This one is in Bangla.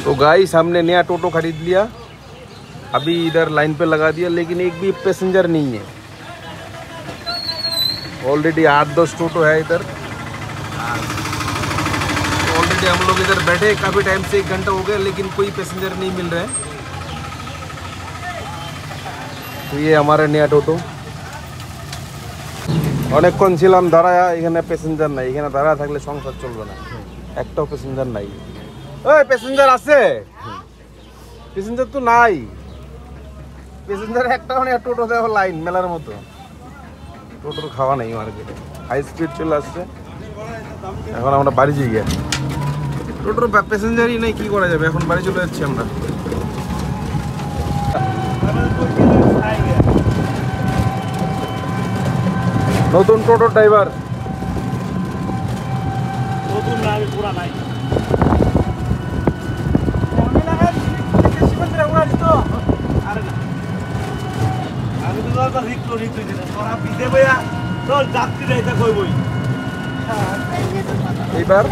तो गाइस हमने नया टोटो खरीद लिया, अभी इधर लाइन पे लगा दिया, लेकिन एक भी पैसेंजर नहीं है। ऑलरेडी 8-10 टोटो है इधर। ऑलरेडी हम लोग इधर बैठे काफ़ी टाइम से, 1 घंटा हो गया, लेकिन कोई पैसेंजर नहीं मिल रहे हैं। तो ये हमारा नया टोटो। অনেকক্ষণ ছিলাম দাঁড়ায়া, এখানে প্যাসেঞ্জার নাই। এখানে দাঁড়ায় থাকলে সংসার চলবে না, একটাও প্যাসেঞ্জার নাই। ওই প্যাসেঞ্জার আছে? প্যাসেঞ্জার তো নাই, প্যাসেঞ্জার একটাও নেই। টোটো দেখো লাইন মেলার মতো, টোটোর খাওয়া নেই মার্কেটে। হাই স্পিড চলে আসছে, এখন আমরা বাড়ি যাই গিয়ে। টোটোর প্যাসেঞ্জারই নেই, কি করা যাবে? এখন বাড়ি চলে যাচ্ছি আমরা। নতুন টোটো ড্রাইভার, নতুন না, আমি পুরা নাই। আমি তো রিক্স দিলাম, তোরা পিছে বইয়া চল যাত্রী রাইতে কই বই। এইবার